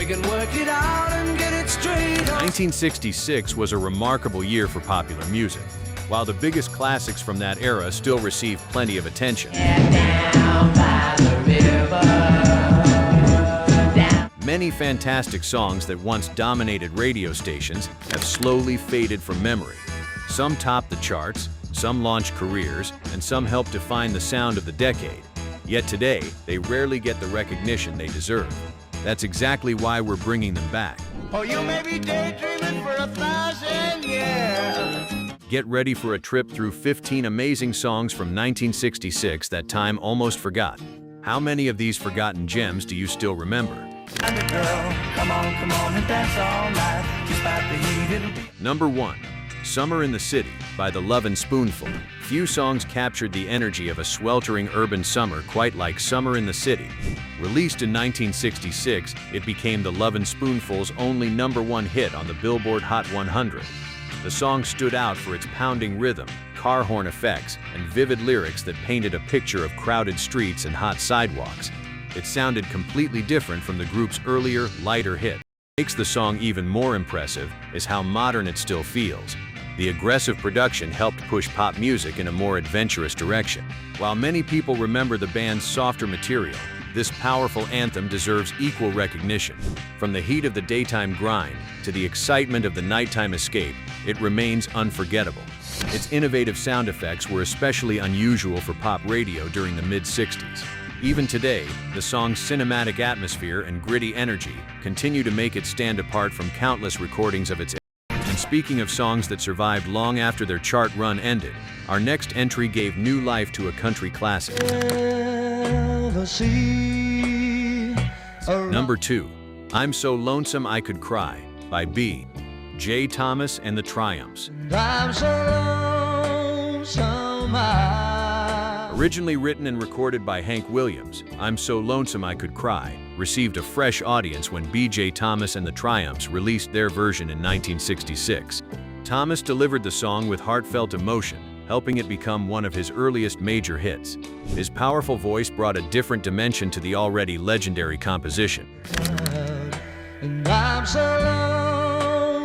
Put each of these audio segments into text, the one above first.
can work it out and get it straight. 1966 was a remarkable year for popular music. While the biggest classics from that era still received plenty of attention, Down by the river. many fantastic songs that once dominated radio stations have slowly faded from memory. Some topped the charts, some launched careers, and some helped define the sound of the decade. Yet today, they rarely get the recognition they deserve. That's exactly why we're bringing them back. Oh, you may be daydreaming for 1,000 years. Get ready for a trip through 15 amazing songs from 1966 that time almost forgot. How many of these forgotten gems do you still remember? And the girl, come on and dance all night. Despite the heat, it'll be. Number 1. Summer in the City by the Lovin' Spoonful. Few songs captured the energy of a sweltering urban summer quite like Summer in the City. Released in 1966, it became the Lovin' Spoonful's only #1 hit on the Billboard Hot 100. The song stood out for its pounding rhythm, car horn effects, and vivid lyrics that painted a picture of crowded streets and hot sidewalks. It sounded completely different from the group's earlier, lighter hit. What makes the song even more impressive is how modern it still feels. The aggressive production helped push pop music in a more adventurous direction. While many people remember the band's softer material, this powerful anthem deserves equal recognition. From the heat of the daytime grind to the excitement of the nighttime escape, it remains unforgettable. Its innovative sound effects were especially unusual for pop radio during the mid-60s. Even today, the song's cinematic atmosphere and gritty energy continue to make it stand apart from countless recordings of its era. And speaking of songs that survived long after their chart run ended, our next entry gave new life to a country classic. Number 2. I'm So Lonesome I Could Cry by B.J. Thomas and the Triumphs. I'm so lonesome. Originally written and recorded by Hank Williams, I'm So Lonesome I Could Cry received a fresh audience when B.J. Thomas and the Triumphs released their version in 1966. Thomas delivered the song with heartfelt emotion, helping it become one of his earliest major hits. His powerful voice brought a different dimension to the already legendary composition. And I'm so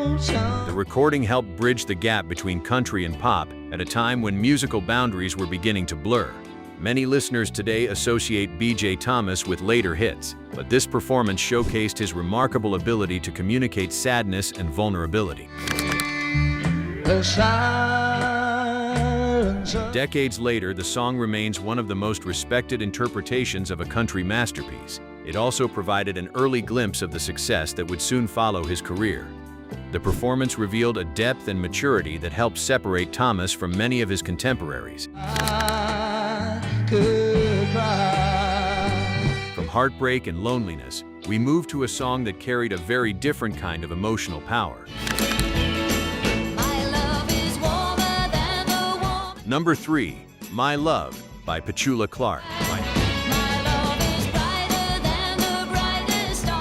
lonesome. The recording helped bridge the gap between country and pop at a time when musical boundaries were beginning to blur. Many listeners today associate B.J. Thomas with later hits, but this performance showcased his remarkable ability to communicate sadness and vulnerability. Decades later, the song remains one of the most respected interpretations of a country masterpiece. It also provided an early glimpse of the success that would soon follow his career. The performance revealed a depth and maturity that helped separate Thomas from many of his contemporaries. From heartbreak and loneliness, we move to a song that carried a very different kind of emotional power. Number 3. My Love by Petula Clark.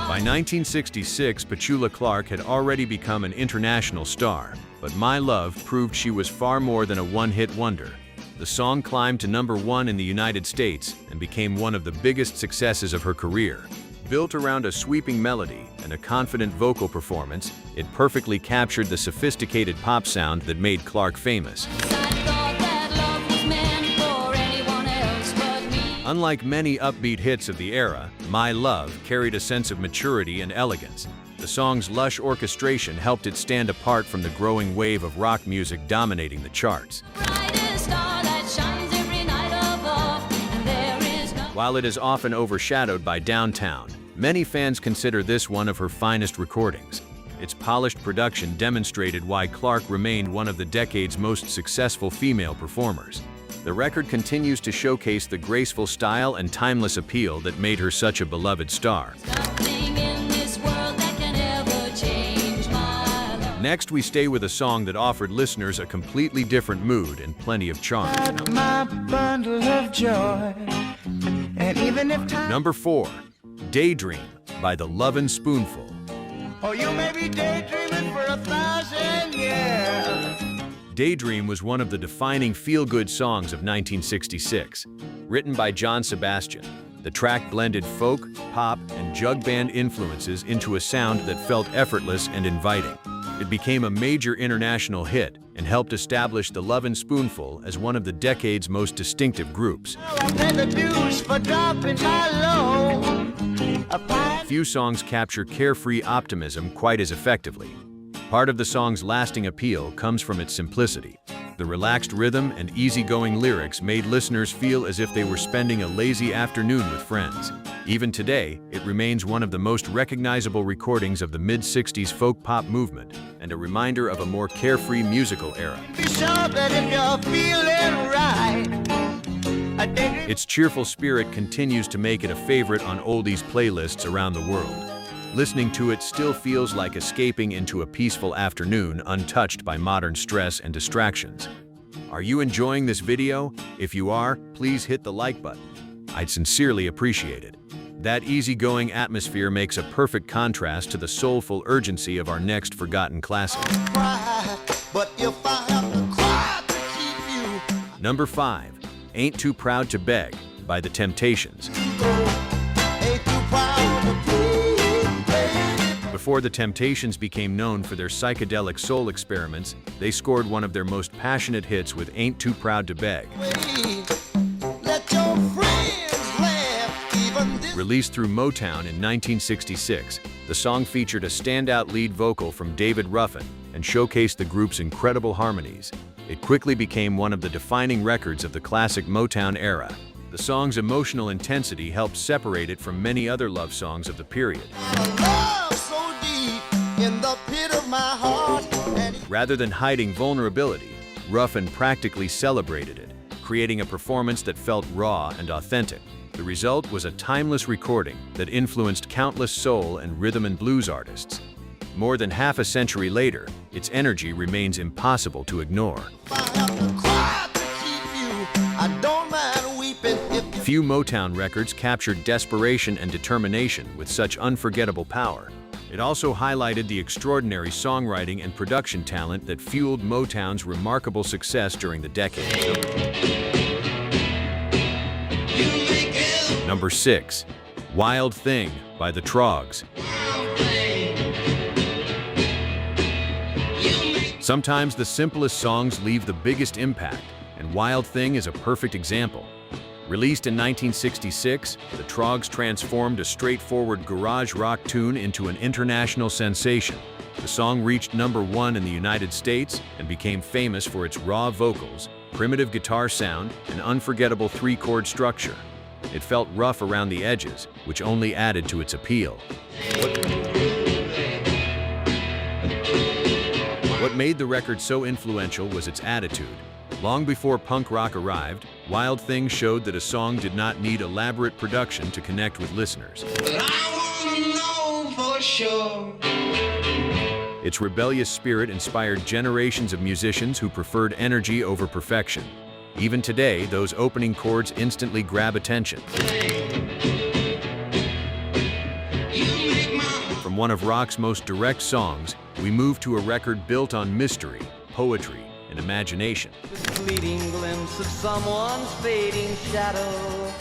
By 1966, Petula Clark had already become an international star, but My Love proved she was far more than a one-hit wonder. The song climbed to #1 in the United States and became one of the biggest successes of her career. Built around a sweeping melody and a confident vocal performance, it perfectly captured the sophisticated pop sound that made Clark famous. Unlike many upbeat hits of the era, My Love carried a sense of maturity and elegance. The song's lush orchestration helped it stand apart from the growing wave of rock music dominating the charts. While it is often overshadowed by Downtown, many fans consider this one of her finest recordings. Its polished production demonstrated why Clark remained one of the decade's most successful female performers. The record continues to showcase the graceful style and timeless appeal that made her such a beloved star. Next, we stay with a song that offered listeners a completely different mood and plenty of charm. My bundle of joy. And even if time. Number 4. Daydream by the Lovin' Spoonful. Oh, you may be daydreaming for 1,000 years. Daydream was one of the defining feel-good songs of 1966. Written by John Sebastian, The track blended folk, pop, and jug band influences into a sound that felt effortless and inviting. It became a major international hit and helped establish the Lovin' Spoonful as one of the decade's most distinctive groups. Few songs capture carefree optimism quite as effectively. Part of the song's lasting appeal comes from its simplicity. The relaxed rhythm and easygoing lyrics made listeners feel as if they were spending a lazy afternoon with friends. Even today, it remains one of the most recognizable recordings of the mid-60s folk pop movement and a reminder of a more carefree musical era. Its cheerful spirit continues to make it a favorite on oldies playlists around the world. Listening to it still feels like escaping into a peaceful afternoon untouched by modern stress and distractions. Are you enjoying this video? If you are, please hit the like button. I'd sincerely appreciate it. That easygoing atmosphere makes a perfect contrast to the soulful urgency of our next forgotten classic. Number 5. Ain't Too Proud to Beg by The Temptations. Before The Temptations became known for their psychedelic soul experiments, they scored one of their most passionate hits with Ain't Too Proud to Beg. Released through Motown in 1966, the song featured a standout lead vocal from David Ruffin and showcased the group's incredible harmonies. It quickly became one of the defining records of the classic Motown era. The song's emotional intensity helped separate it from many other love songs of the period. Rather than hiding vulnerability, Ruffin practically celebrated it, creating a performance that felt raw and authentic. The result was a timeless recording that influenced countless soul and rhythm and blues artists. More than half a century later, its energy remains impossible to ignore. Few Motown records captured desperation and determination with such unforgettable power. It also highlighted the extraordinary songwriting and production talent that fueled Motown's remarkable success during the decade. Number 6. Wild Thing by the Troggs. Sometimes the simplest songs leave the biggest impact, and Wild Thing is a perfect example. Released in 1966, the Troggs transformed a straightforward garage rock tune into an international sensation. The song reached #1 in the United States and became famous for its raw vocals, primitive guitar sound, and unforgettable three-chord structure. It felt rough around the edges, which only added to its appeal. What made the record so influential was its attitude. Long before punk rock arrived, Wild Thing showed that a song did not need elaborate production to connect with listeners. Its rebellious spirit inspired generations of musicians who preferred energy over perfection. Even today, those opening chords instantly grab attention. From one of rock's most direct songs, we move to a record built on mystery, poetry, and imagination. Fleeting glimpse of someone's fading shadow.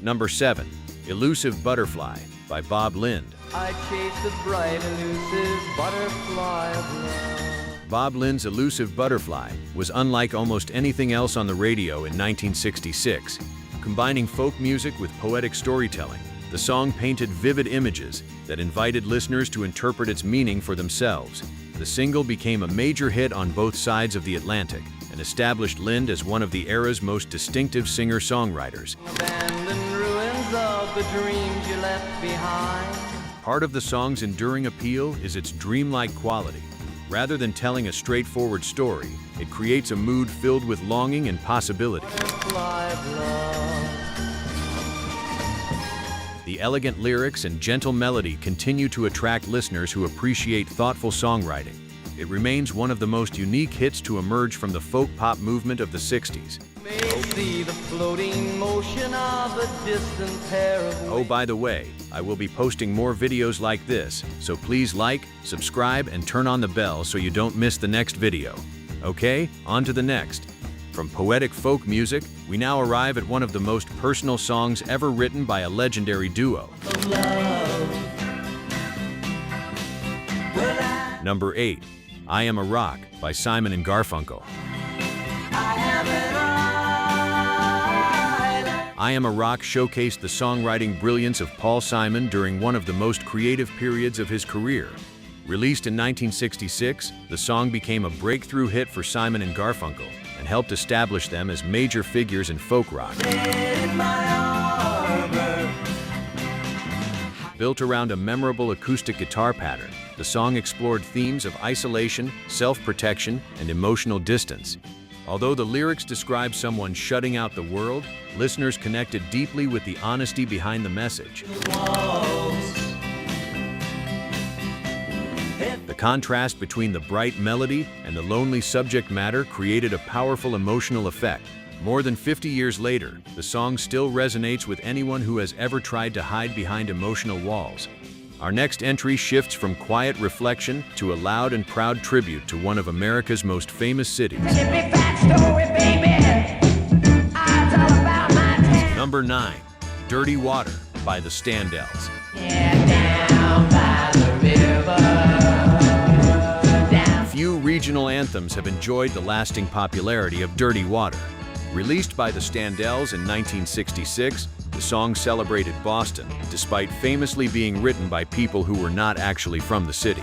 Number 7. Elusive Butterfly by Bob Lind. I chase the bright elusive butterfly of love. Bob Lind's Elusive Butterfly was unlike almost anything else on the radio in 1966. Combining folk music with poetic storytelling, the song painted vivid images that invited listeners to interpret its meaning for themselves. The single became a major hit on both sides of the Atlantic and established Lind as one of the era's most distinctive singer-songwriters. Abandoned ruins of the dreams you left behind. Part of the song's enduring appeal is its dreamlike quality. Rather than telling a straightforward story, it creates a mood filled with longing and possibility. Butterfly of love. The elegant lyrics and gentle melody continue to attract listeners who appreciate thoughtful songwriting. It remains one of the most unique hits to emerge from the folk pop movement of the 60s. May see the floating motion of a distant pair of Oh, by the way, I will be posting more videos like this, so please like, subscribe, and turn on the bell so you don't miss the next video. Okay, on to the next. From poetic folk music, we now arrive at one of the most personal songs ever written by a legendary duo. Number 8, I Am a Rock by Simon and Garfunkel. I Am a Rock showcased the songwriting brilliance of Paul Simon during one of the most creative periods of his career. Released in 1966, the song became a breakthrough hit for Simon and Garfunkel and helped establish them as major figures in folk rock. Built around a memorable acoustic guitar pattern, the song explored themes of isolation, self-protection, and emotional distance. Although the lyrics describe someone shutting out the world, listeners connected deeply with the honesty behind the message. The contrast between the bright melody and the lonely subject matter created a powerful emotional effect. More than 50 years later, the song still resonates with anyone who has ever tried to hide behind emotional walls. Our next entry shifts from quiet reflection to a loud and proud tribute to one of America's most famous cities. Number 9, Dirty Water by the Standells. Few regional anthems have enjoyed the lasting popularity of Dirty Water. Released by the Standells in 1966, the song celebrated Boston, despite famously being written by people who were not actually from the city.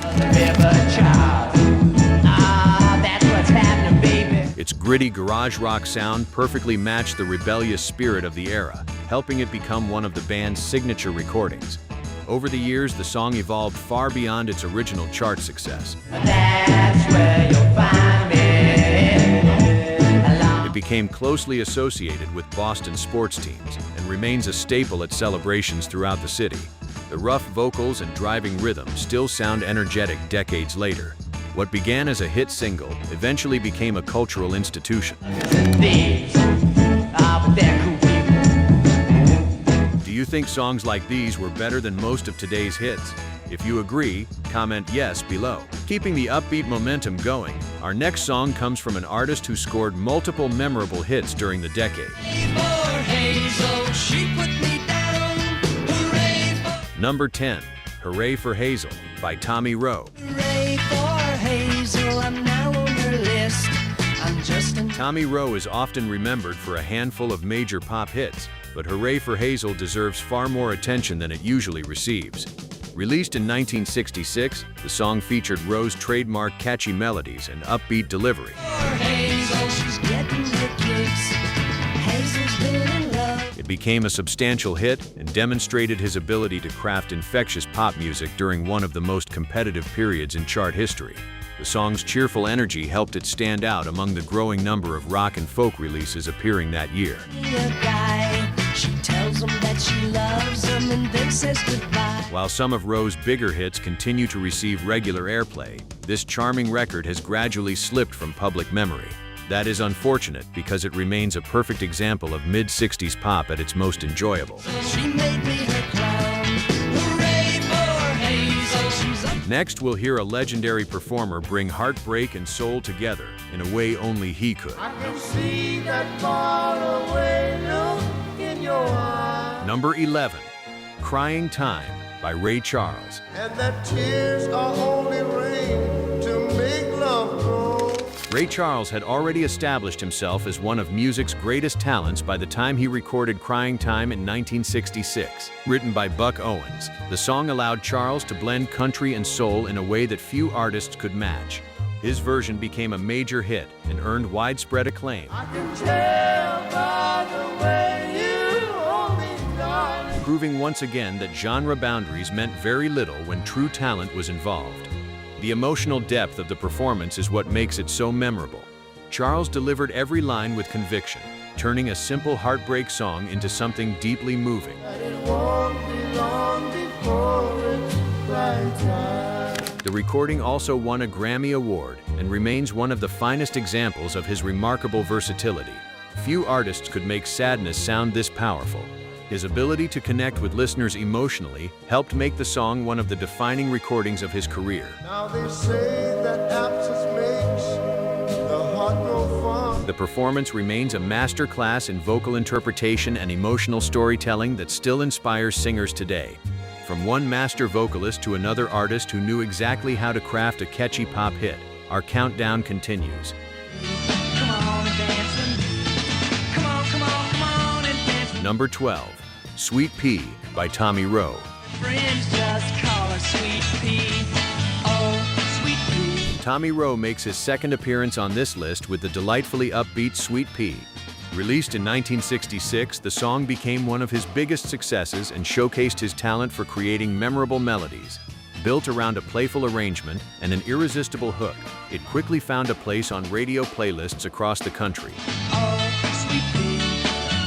Its gritty garage rock sound perfectly matched the rebellious spirit of the era, helping it become one of the band's signature recordings. Over the years, the song evolved far beyond its original chart success. That's where you'll find me. It became closely associated with Boston sports teams and remains a staple at celebrations throughout the city. The rough vocals and driving rhythm still sound energetic decades later. What began as a hit single eventually became a cultural institution. Do you think songs like these were better than most of today's hits? If you agree, comment yes below. Keeping the upbeat momentum going, our next song comes from an artist who scored multiple memorable hits during the decade. Number 10, Hooray for Hazel by Tommy Roe. Tommy Roe is often remembered for a handful of major pop hits, but Hooray for Hazel deserves far more attention than it usually receives. Released in 1966, the song featured Roe's trademark catchy melodies and upbeat delivery. It became a substantial hit and demonstrated his ability to craft infectious pop music during one of the most competitive periods in chart history. The song's cheerful energy helped it stand out among the growing number of rock and folk releases appearing that year. While some of Roe's bigger hits continue to receive regular airplay, this charming record has gradually slipped from public memory. That is unfortunate because it remains a perfect example of mid-60s pop at its most enjoyable. Next, we'll hear a legendary performer bring heartbreak and soul together in a way only he could. I can see that faraway look in your eyes. Number 11, Crying Time by Ray Charles. And that tears are only rain to make love grow. Ray Charles had already established himself as one of music's greatest talents by the time he recorded Crying Time in 1966. Written by Buck Owens, the song allowed Charles to blend country and soul in a way that few artists could match. His version became a major hit and earned widespread acclaim. I can tell by the way you hold me, darling. Proving once again that genre boundaries meant very little when true talent was involved. The emotional depth of the performance is what makes it so memorable. Charles delivered every line with conviction, turning a simple heartbreak song into something deeply moving. And it won't be long before it's right time. The recording also won a Grammy Award and remains one of the finest examples of his remarkable versatility. Few artists could make sadness sound this powerful. His ability to connect with listeners emotionally helped make the song one of the defining recordings of his career. Now they say that absence makes the heart no fun. The performance remains a masterclass in vocal interpretation and emotional storytelling that still inspires singers today. From one master vocalist to another artist who knew exactly how to craft a catchy pop hit, our countdown continues. Come on and dance with me. Come on, come on, come on and dance with me. Number 12, Sweet Pea by Tommy Roe. Friends just call her Sweet Pea. Oh, Sweet Pea. Tommy Roe makes his second appearance on this list with the delightfully upbeat Sweet Pea. Released in 1966, the song became one of his biggest successes and showcased his talent for creating memorable melodies. Built around a playful arrangement and an irresistible hook, it quickly found a place on radio playlists across the country. Oh, Sweet Pea,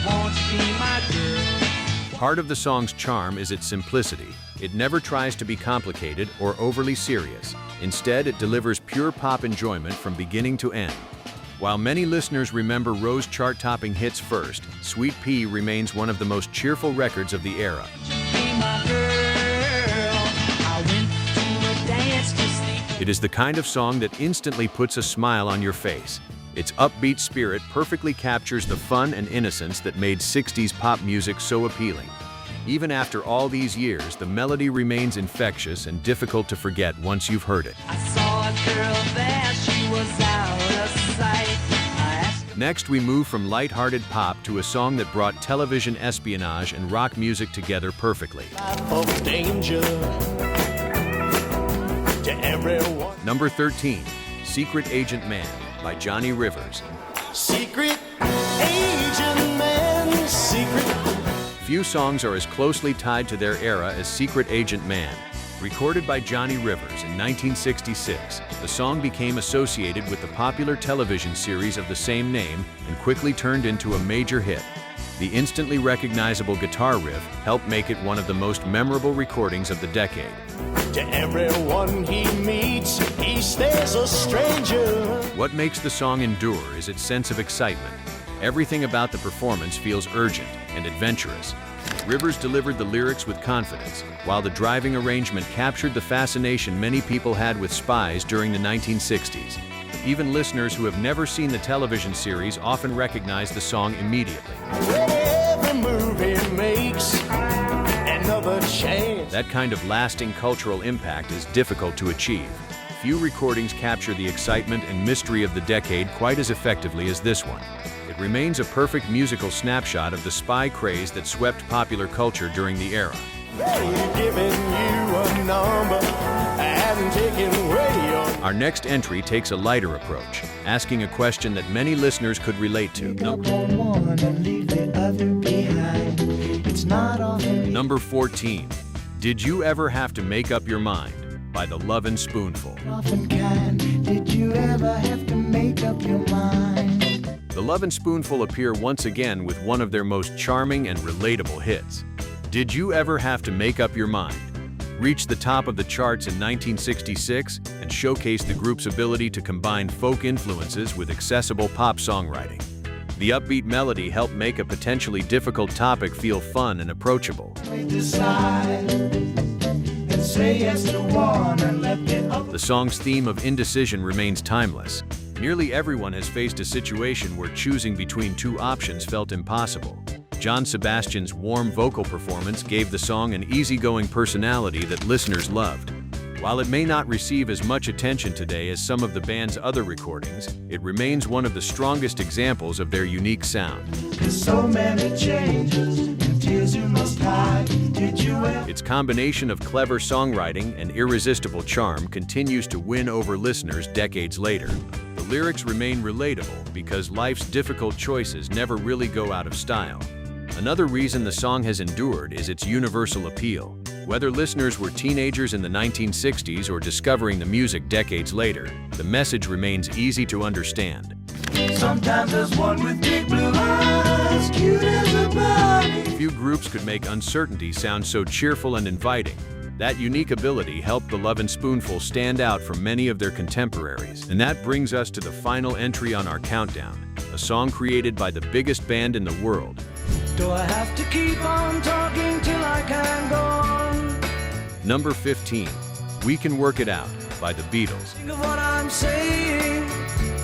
won't you be my girl? Part of the song's charm is its simplicity. It never tries to be complicated or overly serious. Instead, it delivers pure pop enjoyment from beginning to end. While many listeners remember Roe's chart-topping hits first, Sweet Pea remains one of the most cheerful records of the era. Be my girl. I went to a dance to sleep. It is the kind of song that instantly puts a smile on your face. Its upbeat spirit perfectly captures the fun and innocence that made 60s pop music so appealing. Even after all these years, the melody remains infectious and difficult to forget once you've heard it. I saw a girl there, she was out of sight. I asked Next, we move from light-hearted pop to a song that brought television espionage and rock music together perfectly. Of danger to everyone. Number 13, Secret Agent Man by Johnny Rivers. Secret agent man, secret. Few songs are as closely tied to their era as Secret Agent Man. Recorded by Johnny Rivers in 1966, the song became associated with the popular television series of the same name and quickly turned into a major hit. The instantly recognizable guitar riff helped make it one of the most memorable recordings of the decade. To everyone he meets, he stays a stranger. What makes the song endure is its sense of excitement. Everything about the performance feels urgent and adventurous. Rivers delivered the lyrics with confidence, while the driving arrangement captured the fascination many people had with spies during the 1960s. Even listeners who have never seen the television series often recognize the song immediately. Every move he makes, another chance. That kind of lasting cultural impact is difficult to achieve. Few recordings capture the excitement and mystery of the decade quite as effectively as this one. It remains a perfect musical snapshot of the spy craze that swept popular culture during the era. He's giving you a number and taking away your. Our next entry takes a lighter approach, asking a question that many listeners could relate to. Number 14, Did You Ever Have to Make Up Your Mind by the Lovin' Spoonful. Did you ever have to make up your mind? The Lovin' Spoonful appear once again with one of their most charming and relatable hits. Did You Ever Have to Make Up Your Mind reached the top of the charts in 1966 and showcased the group's ability to combine folk influences with accessible pop songwriting. The upbeat melody helped make a potentially difficult topic feel fun and approachable. The song's theme of indecision remains timeless. Nearly everyone has faced a situation where choosing between two options felt impossible. John Sebastian's warm vocal performance gave the song an easygoing personality that listeners loved. While it may not receive as much attention today as some of the band's other recordings, it remains one of the strongest examples of their unique sound. So many changes and tears you must hide. Did you ever? Its combination of clever songwriting and irresistible charm continues to win over listeners decades later. The lyrics remain relatable because life's difficult choices never really go out of style. Another reason the song has endured is its universal appeal. Whether listeners were teenagers in the 1960s or discovering the music decades later, the message remains easy to understand. Sometimes there's one with big blue eyes, cute as a bunny. Few groups could make uncertainty sound so cheerful and inviting. That unique ability helped the Lovin' Spoonful stand out from many of their contemporaries. And that brings us to the final entry on our countdown, a song created by the biggest band in the world. Do I have to keep on talking till I can go on? Number 15, We Can Work It Out by the Beatles. Think of what I'm saying.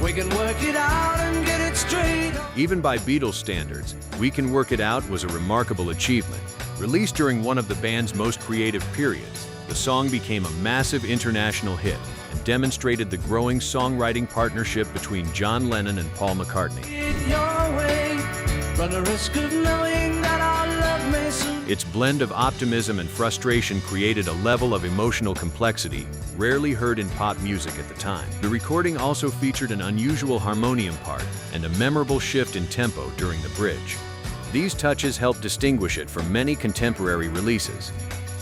We can work it out and get it straight. Even by Beatles standards, We Can Work It Out was a remarkable achievement. Released during one of the band's most creative periods, the song became a massive international hit and demonstrated the growing songwriting partnership between John Lennon and Paul McCartney. Your way, run the risk of knowing that our love may soon. Its blend of optimism and frustration created a level of emotional complexity rarely heard in pop music at the time. The recording also featured an unusual harmonium part and a memorable shift in tempo during the bridge. These touches help distinguish it from many contemporary releases.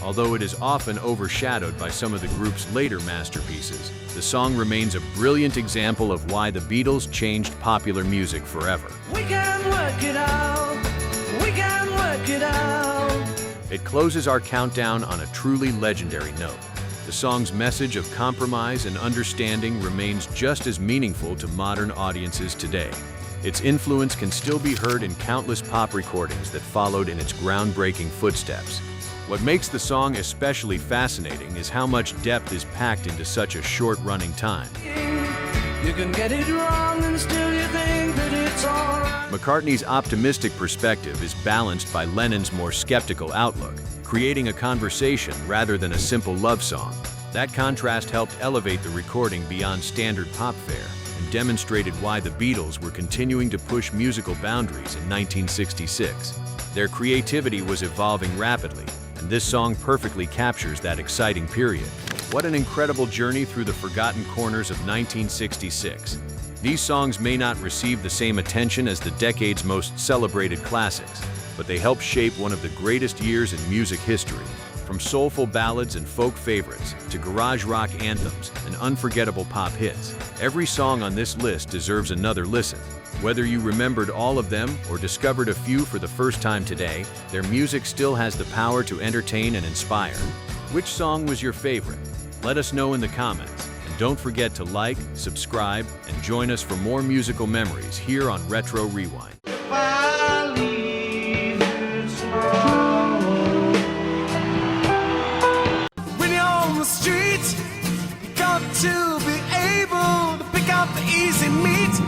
Although it is often overshadowed by some of the group's later masterpieces, the song remains a brilliant example of why the Beatles changed popular music forever. We can work it out. We can work it out. It closes our countdown on a truly legendary note. The song's message of compromise and understanding remains just as meaningful to modern audiences today. Its influence can still be heard in countless pop recordings that followed in its groundbreaking footsteps. What makes the song especially fascinating is how much depth is packed into such a short-running time. You can get it wrong and still you think that it's alright. McCartney's optimistic perspective is balanced by Lennon's more skeptical outlook, creating a conversation rather than a simple love song. That contrast helped elevate the recording beyond standard pop fare and demonstrated why the Beatles were continuing to push musical boundaries in 1966. Their creativity was evolving rapidly, and this song perfectly captures that exciting period. What an incredible journey through the forgotten corners of 1966. These songs may not receive the same attention as the decade's most celebrated classics, but they help shape one of the greatest years in music history. From soulful ballads and folk favorites to garage rock anthems and unforgettable pop hits, every song on this list deserves another listen. Whether you remembered all of them or discovered a few for the first time today, their music still has the power to entertain and inspire. Which song was your favorite? Let us know in the comments. And don't forget to like, subscribe, and join us for more musical memories here on Retro Rewind. When you're on the street, you got to be able to pick out the easy meat.